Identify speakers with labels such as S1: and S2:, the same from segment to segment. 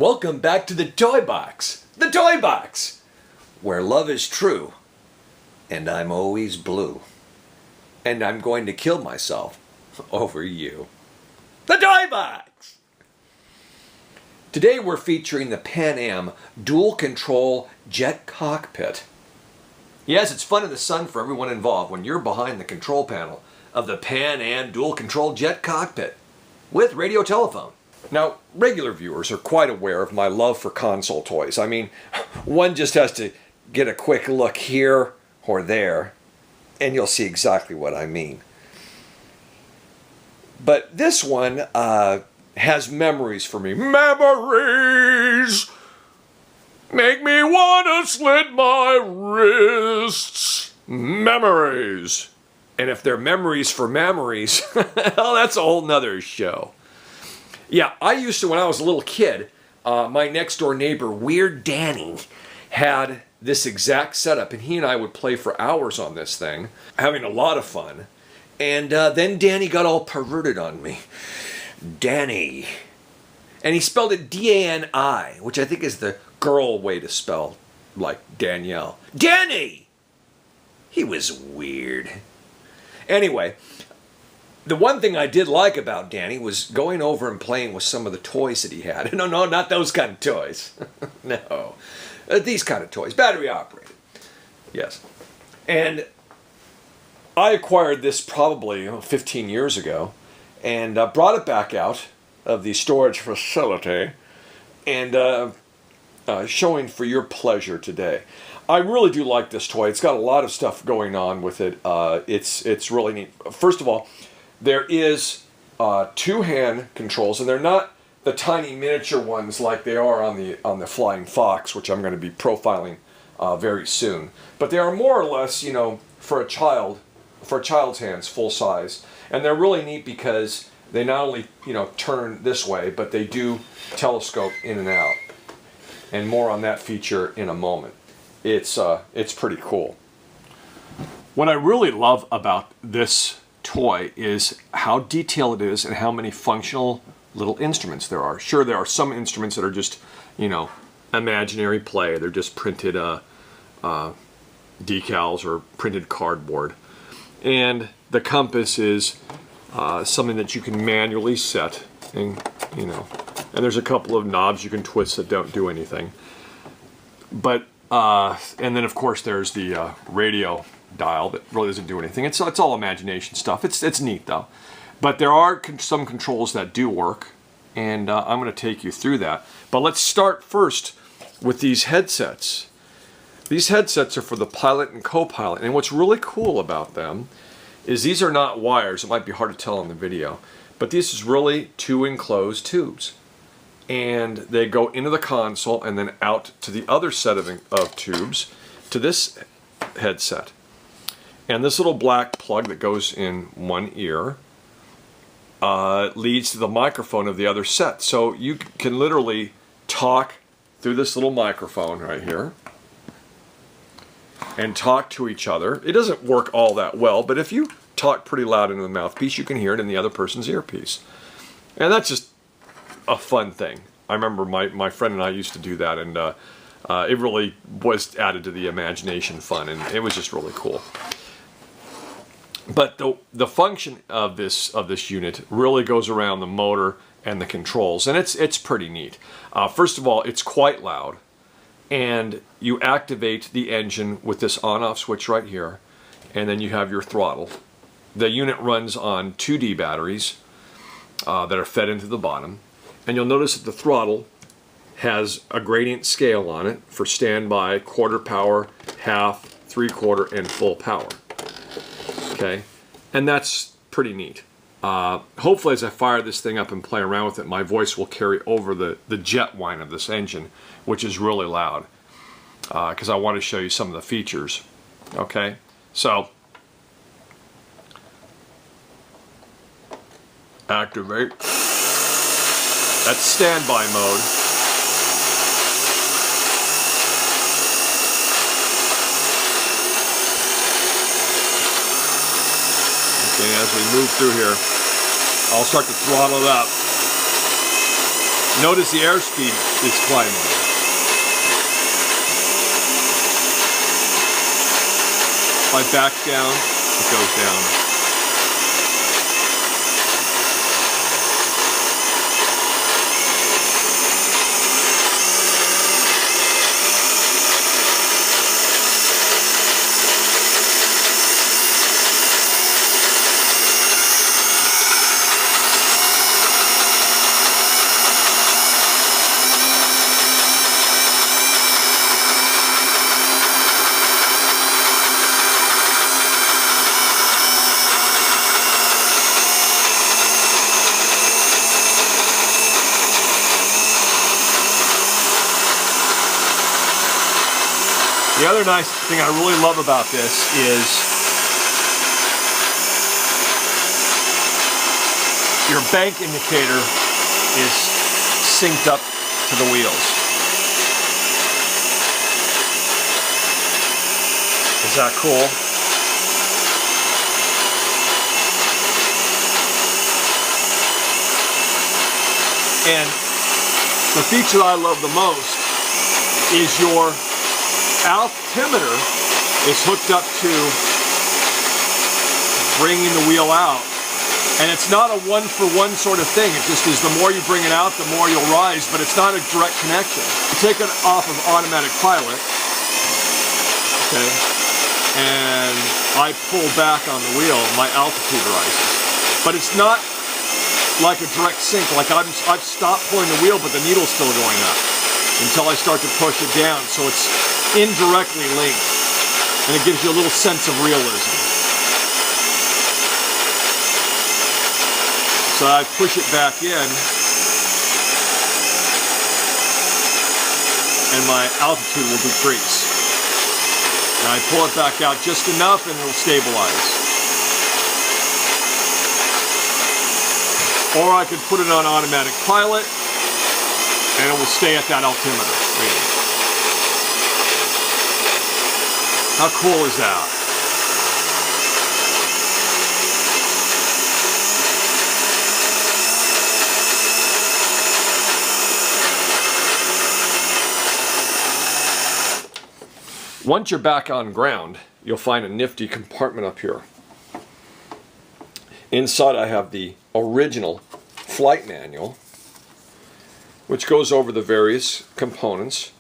S1: Welcome back to the Toy Box. The Toy Box, where love is true, and I'm always blue. And I'm going to kill myself over you. The Toy Box! Today we're featuring the Pan Am Dual Control Jet Cockpit. Yes, it's fun in the sun for everyone involved when you're behind the control panel of the Pan Am Dual Control Jet Cockpit with radio telephone. Now, regular viewers are quite aware of my love for console toys. I mean, one just has to get a quick look here or there, and you'll see exactly what I mean. But this one has memories for me. Memories! Make me want to slit my wrists. Memories. And if they're memories for memories, well, that's a whole nother show. Yeah, I used to, when I was a little kid, my next door neighbor, Weird Danny, had this exact setup, and he and I would play for hours on this thing, having a lot of fun. And then Danny got all perverted on me. Danny. And he spelled it D-A-N-I, which I think is the girl way to spell, like Danielle. Danny! He was weird. Anyway, the one thing I did like about Danny was going over and playing with some of the toys that he had. No, not those kind of toys. No. These kind of toys. Battery operated. Yes. And I acquired this probably 15 years ago and brought it back out of the storage facility and showing for your pleasure today. I really do like this toy. It's got a lot of stuff going on with it. It's really neat. First of all, there is two hand controls, and they're not the tiny miniature ones like they are on the Flying Fox, which I'm going to be profiling very soon. But they are more or less, you know, for a child's hands, full size, and they're really neat because they not only, you know, turn this way, but they do telescope in and out. And more on that feature in a moment. It's pretty cool. What I really love about this toy is how detailed it is and how many functional little instruments there are. Sure, there are some instruments that are just, you know, imaginary play. They're just printed decals or printed cardboard. And the compass is something that you can manually set, and you know, and there's a couple of knobs you can twist that don't do anything. But and then of course there's the radio dial that really doesn't do anything. It's all imagination stuff. It's neat though. But there are some controls that do work, and I'm going to take you through that. But let's start first with these headsets. These headsets are for the pilot and co-pilot, and what's really cool about them is these are not wires. It might be hard to tell in the video, but this is really two enclosed tubes. And they go into the console and then out to the other set of tubes to this headset. And this little black plug that goes in one ear leads to the microphone of the other set. So you can literally talk through this little microphone right here and talk to each other. It doesn't work all that well, but if you talk pretty loud into the mouthpiece, you can hear it in the other person's earpiece. And that's just a fun thing. I remember my friend and I used to do that, and it really was added to the imagination fun, and it was just really cool. But the function of this unit really goes around the motor and the controls, and it's pretty neat. First of all, it's quite loud, and you activate the engine with this on-off switch right here, and then you have your throttle. The unit runs on 2D batteries that are fed into the bottom, and you'll notice that the throttle has a gradient scale on it for standby, quarter power, half, three-quarter, and full power. Okay, and that's pretty neat. Hopefully as I fire this thing up and play around with it, my voice will carry over the jet whine of this engine, which is really loud, because I want to show you some of the features. Okay, so activate. That's standby mode. Okay, as we move through here, I'll start to throttle it up. Notice the airspeed is climbing. If I back down, it goes down. The other nice thing I really love about this is your bank indicator is synced up to the wheels. Is that cool? And the feature I love the most is your altimeter is hooked up to bringing the wheel out, and it's not a one-for-one sort of thing. It just is the more you bring it out, the more you'll rise, but it's not a direct connection. You take it off of automatic pilot, okay, and I pull back on the wheel, my altitude rises. But it's not like a direct sync, like I've stopped pulling the wheel, but the needle's still going up until I start to push it down, so it's indirectly linked, and it gives you a little sense of realism. So I push it back in, and my altitude will decrease. And I pull it back out just enough, and it'll stabilize. Or I could put it on automatic pilot, and it will stay at that altimeter reading. How cool is that? Once you're back on ground, you'll find a nifty compartment up here. Inside I have the original flight manual, which goes over the various components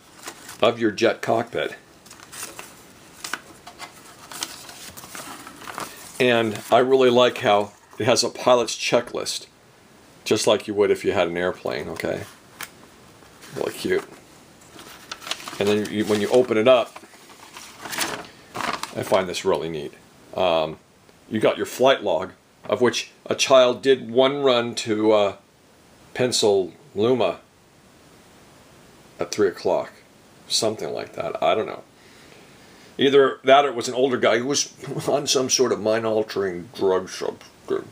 S1: of your jet cockpit. And I really like how it has a pilot's checklist, just like you would if you had an airplane, okay? Really cute. And then when you open it up, I find this really neat. You got your flight log, of which a child did one run to Pensacola at 3 o'clock. Something like that, I don't know. Either that or it was an older guy who was on some sort of mind-altering drug substance.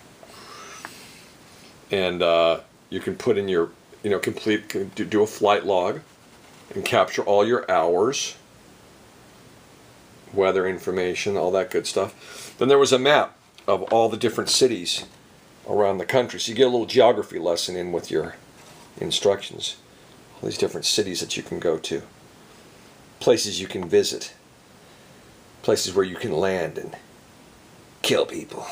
S1: And you can put in your, do a flight log and capture all your hours, weather information, all that good stuff. Then there was a map of all the different cities around the country. So you get a little geography lesson in with your instructions. All these different cities that you can go to. Places you can visit. Places where you can land and kill people.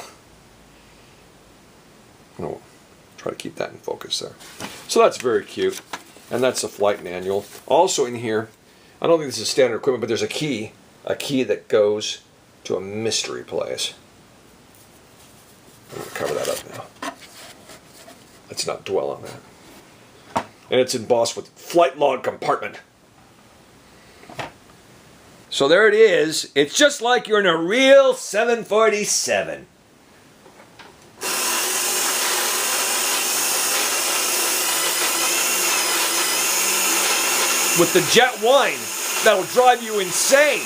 S1: I'll try to keep that in focus there. So that's very cute. And that's the flight manual. Also in here, I don't think this is standard equipment, but there's a key that goes to a mystery place. I'm going to cover that up now. Let's not dwell on that. And it's embossed with flight log compartment. So there it is. It's just like you're in a real 747. With the jet wine that'll drive you insane.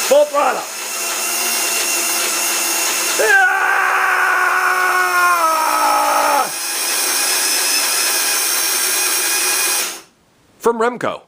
S1: Full throttle. From Remco.